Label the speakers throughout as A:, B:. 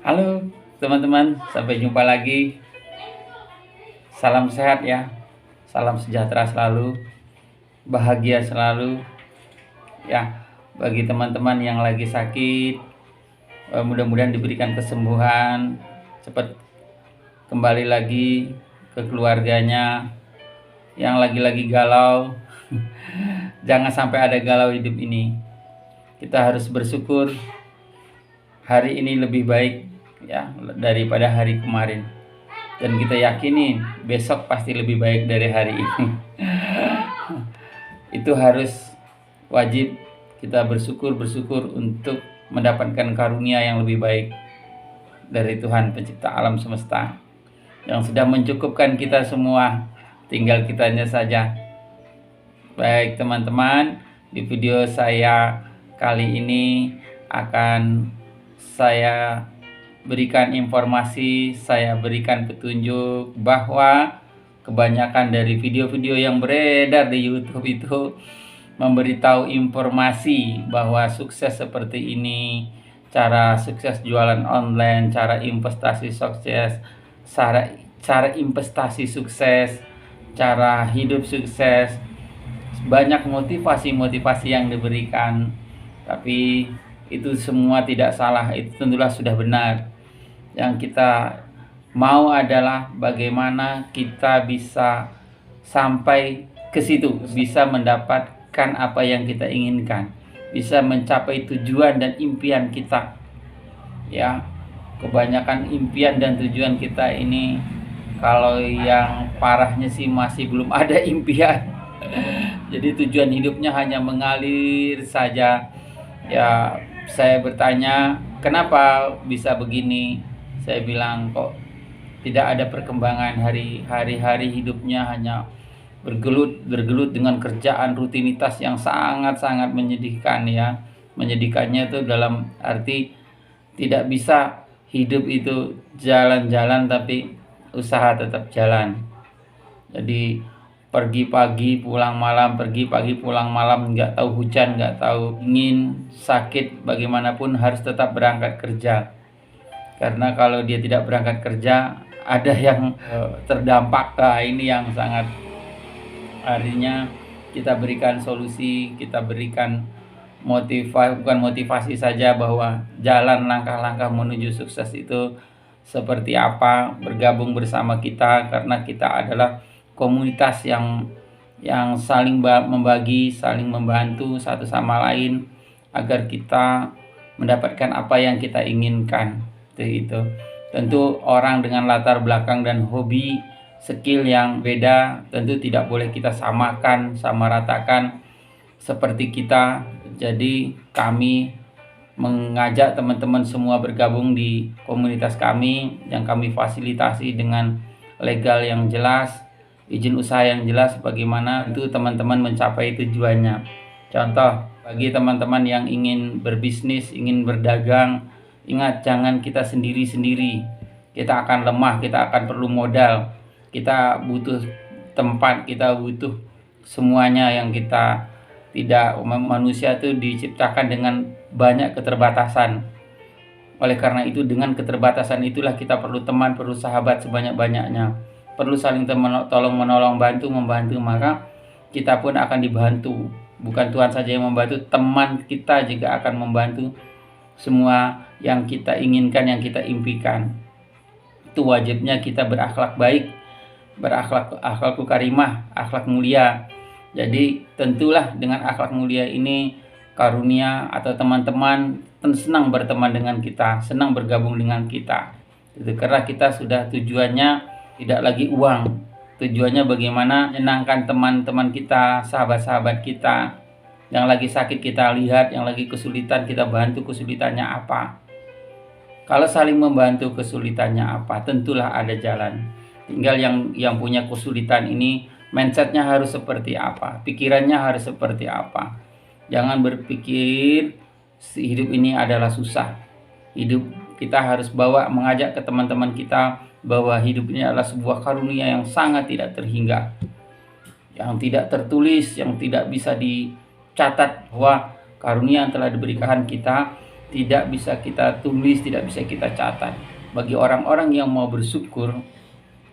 A: Halo teman-teman, sampai jumpa lagi. Salam sehat ya, salam sejahtera selalu, bahagia selalu ya. Bagi teman-teman yang lagi sakit, mudah-mudahan diberikan kesembuhan, cepat kembali lagi ke keluarganya. Yang lagi-lagi galau, jangan sampai ada galau hidup ini. Kita harus bersyukur hari ini lebih baik ya daripada hari kemarin. Dan kita yakini besok pasti lebih baik dari hari ini. Itu harus wajib kita bersyukur untuk mendapatkan karunia yang lebih baik dari Tuhan pencipta alam semesta yang sudah mencukupkan kita semua, tinggal kitanya saja. Baik teman-teman, di video saya kali ini akan saya berikan informasi, saya berikan petunjuk bahwa kebanyakan dari video-video yang beredar di YouTube itu memberitahu informasi bahwa sukses seperti ini, cara sukses jualan online, cara investasi sukses, cara investasi sukses, cara hidup sukses. Banyak motivasi-motivasi yang diberikan, tapi itu semua tidak salah, itu tentulah sudah benar. Yang kita mau adalah bagaimana kita bisa sampai ke situ, bisa mendapatkan apa yang kita inginkan, bisa mencapai tujuan dan impian kita. Ya, kebanyakan impian dan tujuan kita ini, kalau yang parahnya sih masih belum ada impian. Jadi tujuan hidupnya hanya mengalir saja. Ya, saya bertanya, kenapa bisa begini? Saya bilang, kok tidak ada perkembangan. Hari-hari hidupnya hanya bergelut dengan kerjaan rutinitas yang sangat-sangat menyedihkan ya. Menyedihkannya itu dalam arti tidak bisa hidup itu jalan-jalan tapi usaha tetap jalan. Jadi pergi pagi pulang malam, pergi pagi pulang malam, nggak tahu hujan, nggak tahu dingin, sakit, bagaimanapun harus tetap berangkat kerja. Karena kalau dia tidak berangkat kerja, ada yang terdampak. Nah, ini yang sangat, artinya kita berikan solusi, kita berikan bukan motivasi saja, bahwa jalan langkah-langkah menuju sukses itu seperti apa. Bergabung bersama kita, karena kita adalah komunitas yang saling membagi, saling membantu satu sama lain agar kita mendapatkan apa yang kita inginkan. Itu tentu orang dengan latar belakang dan hobi, skill yang beda, tentu tidak boleh kita samaratakan seperti kita. Jadi kami mengajak teman-teman semua bergabung di komunitas kami yang kami fasilitasi dengan legal yang jelas, izin usaha yang jelas, bagaimana itu teman-teman mencapai tujuannya. Contoh, bagi teman-teman yang ingin berbisnis, ingin berdagang, ingat, jangan kita sendiri-sendiri. Kita akan lemah, kita akan perlu modal, kita butuh tempat, kita butuh semuanya yang kita tidak. Manusia itu diciptakan dengan banyak keterbatasan. Oleh karena itu, dengan keterbatasan itulah kita perlu teman, perlu sahabat sebanyak-banyaknya, perlu saling tolong menolong, membantu, maka kita pun akan dibantu. Bukan Tuhan saja yang membantu, teman kita juga akan membantu semua yang kita inginkan, yang kita impikan. Itu wajibnya kita berakhlak baik, akhlakul karimah, akhlak mulia. Jadi tentulah dengan akhlak mulia ini, karunia atau teman-teman senang berteman dengan kita, senang bergabung dengan kita. Itu karena kita sudah tujuannya tidak lagi uang. Tujuannya bagaimana menyenangkan teman-teman kita, sahabat-sahabat kita. Yang lagi sakit kita lihat, yang lagi kesulitan kita bantu kesulitannya apa. Kalau saling membantu kesulitannya apa, tentulah ada jalan. Tinggal yang punya kesulitan ini, mindsetnya harus seperti apa, pikirannya harus seperti apa. Jangan berpikir hidup ini adalah susah. Hidup kita harus mengajak ke teman-teman kita bahwa hidup ini adalah sebuah karunia yang sangat tidak terhingga, yang tidak tertulis, yang tidak bisa dicatat, bahwa karunia yang telah diberikan kita tidak bisa kita tulis, tidak bisa kita catat. Bagi orang-orang yang mau bersyukur,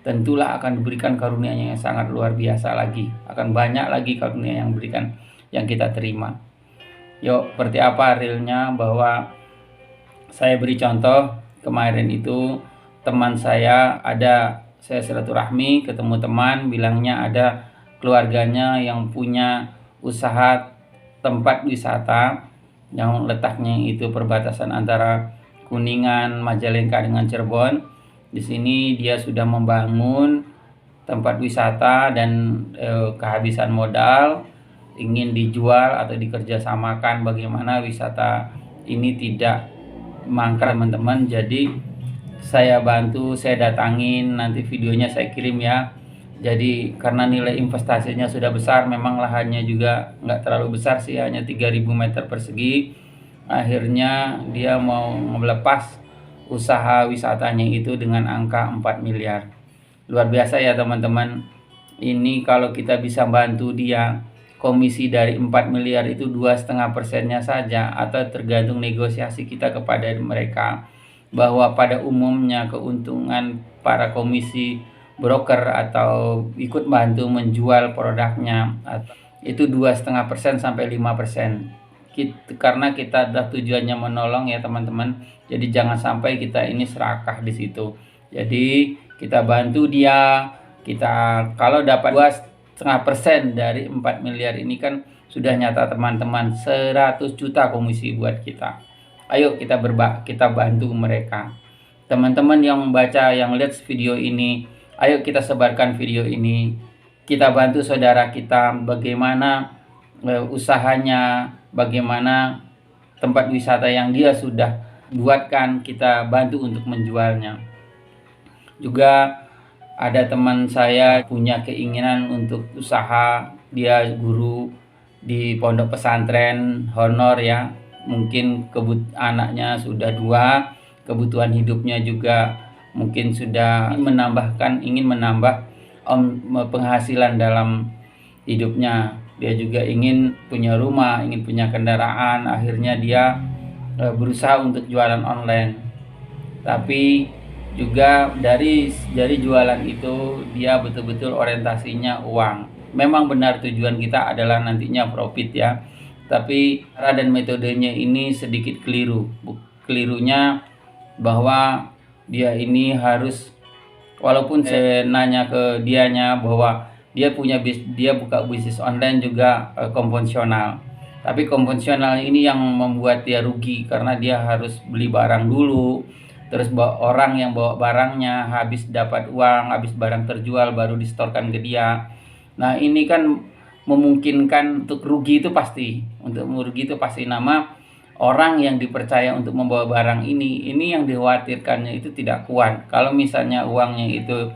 A: tentulah akan diberikan karunia-Nya yang sangat luar biasa lagi. Akan banyak lagi karunia yang berikan, yang kita terima. Yuk, seperti apa realnya, bahwa saya beri contoh kemarin itu teman saya saya silaturahmi ketemu teman, bilangnya ada keluarganya yang punya usaha tempat wisata yang letaknya itu perbatasan antara Kuningan, Majalengka dengan Cirebon. Di sini dia sudah membangun tempat wisata dan kehabisan modal, ingin dijual atau dikerjasamakan bagaimana wisata ini tidak mangkrak, teman-teman. Jadi saya bantu, saya datangin, nanti videonya saya kirim ya. Jadi karena nilai investasinya sudah besar, memang lahannya juga nggak terlalu besar sih, hanya 3000 meter persegi. Akhirnya dia mau melepas usaha wisatanya itu dengan angka 4 miliar. Luar biasa ya teman-teman. Ini kalau kita bisa bantu dia, komisi dari 4 miliar itu 2,5%-nya saja, atau tergantung negosiasi kita kepada mereka, bahwa pada umumnya keuntungan para komisi broker atau ikut bantu menjual produknya itu 2,5% sampai 5%. Karena kita ada tujuannya menolong ya teman-teman. Jadi jangan sampai kita ini serakah di situ. Jadi kita bantu dia, kita kalau dapat 2,5% dari 4 miliar ini kan sudah nyata teman-teman, 100 juta komisi buat kita. Ayo kita bantu mereka. Teman-teman yang membaca, yang lihat video ini, ayo kita sebarkan video ini. Kita bantu saudara kita bagaimana usahanya, bagaimana tempat wisata yang dia sudah buatkan, kita bantu untuk menjualnya. Juga ada teman saya punya keinginan untuk usaha, dia guru di pondok pesantren honor ya, mungkin anaknya sudah 2, kebutuhan hidupnya juga mungkin sudah ingin menambah penghasilan dalam hidupnya. Dia juga ingin punya rumah, ingin punya kendaraan, akhirnya dia berusaha untuk jualan online. Tapi juga dari jualan itu dia betul-betul orientasinya uang. Memang benar tujuan kita adalah nantinya profit ya, tapi cara dan metodenya ini sedikit keliru. Kelirunya bahwa dia ini harus, walaupun saya nanya ke dianya bahwa dia buka bisnis online juga konvensional, tapi konvensional ini yang membuat dia rugi karena dia harus beli barang dulu, terus orang yang bawa barangnya habis dapat uang, habis barang terjual baru distorkan ke dia. Nah ini kan memungkinkan untuk rugi itu pasti, nama orang yang dipercaya untuk membawa barang ini yang dikhawatirkannya itu tidak kuat. Kalau misalnya uangnya itu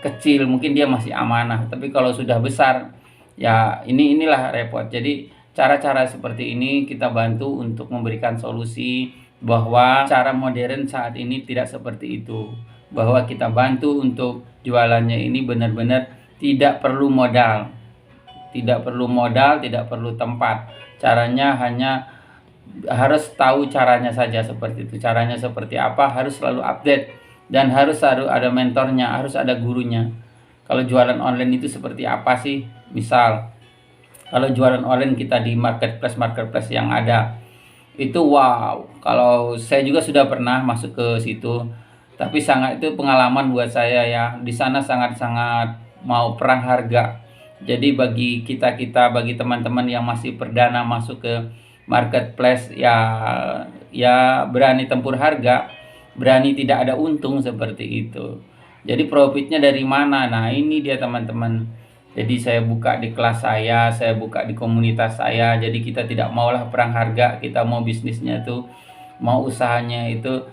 A: kecil mungkin dia masih amanah, tapi kalau sudah besar ya inilah repot. Jadi cara-cara seperti ini kita bantu untuk memberikan solusi, bahwa cara modern saat ini tidak seperti itu, bahwa kita bantu untuk jualannya ini benar-benar tidak perlu modal, tidak perlu tempat. Caranya hanya harus tahu caranya saja, seperti itu. Caranya seperti apa harus selalu update, dan harus ada mentornya, harus ada gurunya. Kalau jualan online itu seperti apa sih? Misal kalau jualan online kita di marketplace yang ada itu, wow, kalau saya juga sudah pernah masuk ke situ, tapi itu pengalaman buat saya ya. Di sana sangat-sangat mau perang harga. Jadi bagi bagi teman-teman yang masih perdana masuk ke marketplace ya berani tempur harga, berani tidak ada untung seperti itu. Jadi profitnya dari mana? Nah ini dia teman-teman. Jadi saya buka di kelas saya buka di komunitas saya. Jadi kita tidak maulah perang harga, kita mau bisnisnya tuh, mau usahanya itu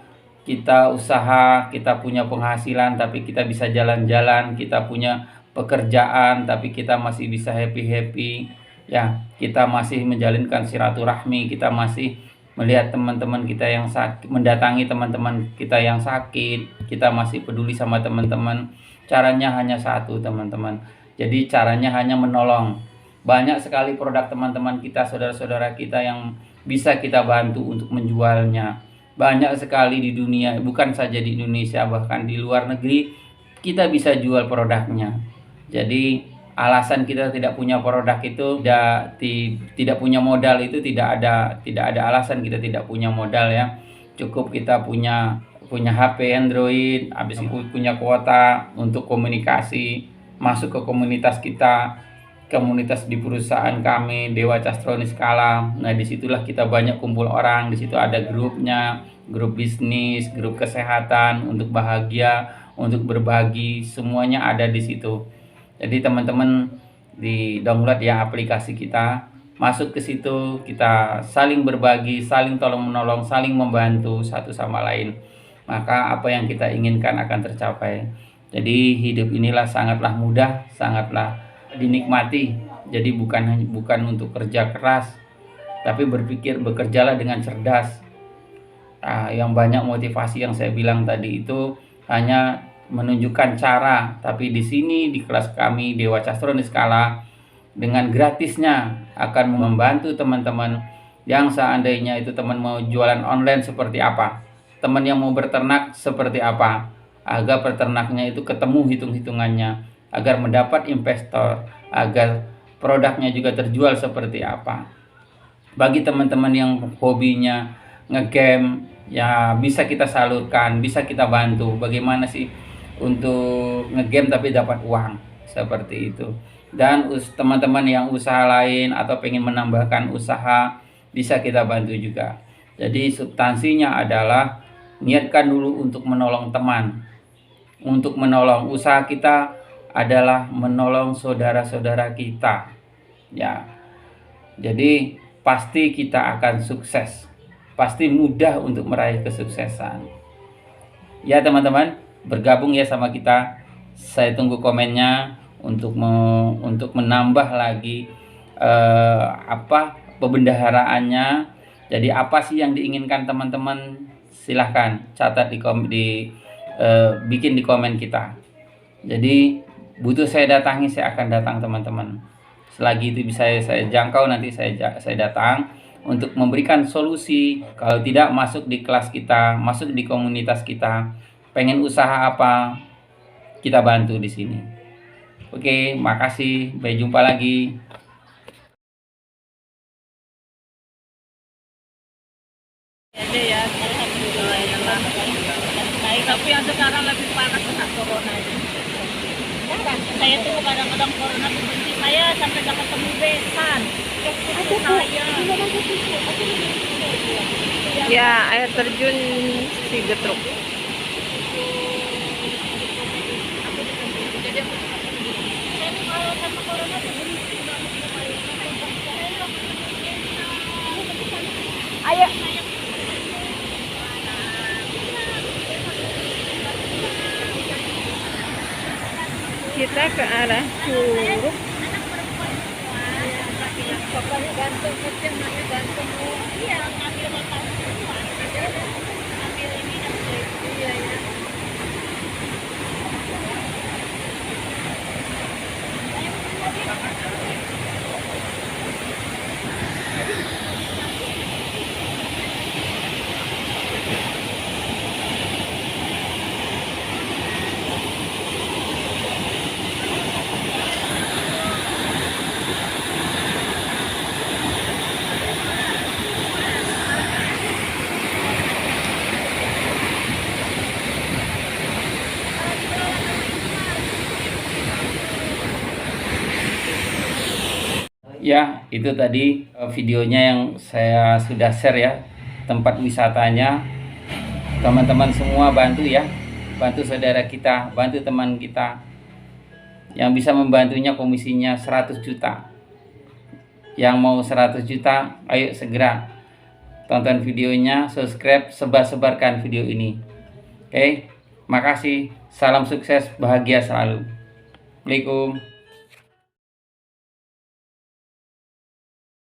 A: kita usaha, kita punya penghasilan tapi kita bisa jalan-jalan, kita punya pekerjaan tapi kita masih bisa happy ya, kita masih menjalinkan silaturahmi, kita masih melihat teman-teman kita yang sakit, mendatangi teman-teman kita yang sakit, kita masih peduli sama teman-teman. Caranya hanya satu teman-teman, jadi caranya hanya menolong. Banyak sekali produk teman-teman kita, saudara-saudara kita yang bisa kita bantu untuk menjualnya. Banyak sekali di dunia, bukan saja di Indonesia, bahkan di luar negeri kita bisa jual produknya. Jadi alasan kita tidak punya produk itu tidak punya modal itu tidak ada alasan kita tidak punya modal ya. Cukup kita punya HP Android, habis itu punya kuota untuk komunikasi, masuk ke komunitas kita, komunitas di perusahaan kami Dewa Castronics Kala. Nah, disitulah kita banyak kumpul orang. Di situ ada grupnya, grup bisnis, grup kesehatan, untuk bahagia, untuk berbagi, semuanya ada di situ. Jadi teman-teman di download ya aplikasi kita, masuk ke situ, kita saling berbagi, saling tolong menolong, saling membantu satu sama lain. Maka apa yang kita inginkan akan tercapai. Jadi hidup inilah sangatlah mudah, sangatlah dinikmati. Jadi bukan untuk kerja keras, tapi bekerjalah dengan cerdas. Yang banyak motivasi yang saya bilang tadi itu hanya menunjukkan cara, tapi di sini di kelas kami Dewa Castronics Kala dengan gratisnya akan membantu teman-teman yang seandainya itu teman mau jualan online seperti apa, teman yang mau berternak seperti apa, agar peternaknya itu ketemu hitung-hitungannya, agar mendapat investor, agar produknya juga terjual seperti apa. Bagi teman-teman yang hobinya ngegame, ya bisa kita salurkan, bisa kita bantu. Bagaimana sih untuk ngegame tapi dapat uang, seperti itu. Dan teman-teman yang usaha lain atau pengen menambahkan usaha, bisa kita bantu juga. Jadi substansinya adalah niatkan dulu untuk menolong teman, untuk menolong. Usaha kita adalah menolong saudara-saudara kita ya. Jadi pasti kita akan sukses, pasti mudah untuk meraih kesuksesan ya teman-teman. Bergabung ya sama kita. Saya tunggu komennya untuk menambah lagi pembendaharaannya. Jadi apa sih yang diinginkan teman-teman, silahkan catat bikin di komen kita. Jadi butuh saya datangi, saya akan datang teman-teman. Selagi itu bisa saya jangkau, nanti saya datang untuk memberikan solusi. Kalau tidak, masuk di kelas kita, masuk di komunitas kita. Pengen usaha apa, kita bantu di sini. Oke, makasih. Sampai jumpa lagi.
B: Jadi ya, alhamdulillah ya, baik. Tapi yang sekarang lebih panas kena corona ini. Saya tuh kadang-kadang corona berhenti saya sampai gak ketemu besan. Saya.
C: Ya, air terjun si Getruk.
B: Saya tuh kalau sama corona berhenti.
C: Ayo. Kita ke arah Curug.
B: Bapaknya gantung, kecil, maknya gantung. Iya, ngambil bapak semua. Ambil ini, ambil itu. Iya, ya.
A: Ya, itu tadi videonya yang saya sudah share ya, tempat wisatanya. Teman-teman semua bantu ya, bantu saudara kita, bantu teman kita. Yang bisa membantunya komisinya 100 juta. Yang mau 100 juta, ayo segera tonton videonya, subscribe, sebarkan video ini. Oke, makasih. Salam sukses, bahagia selalu. Assalamualaikum.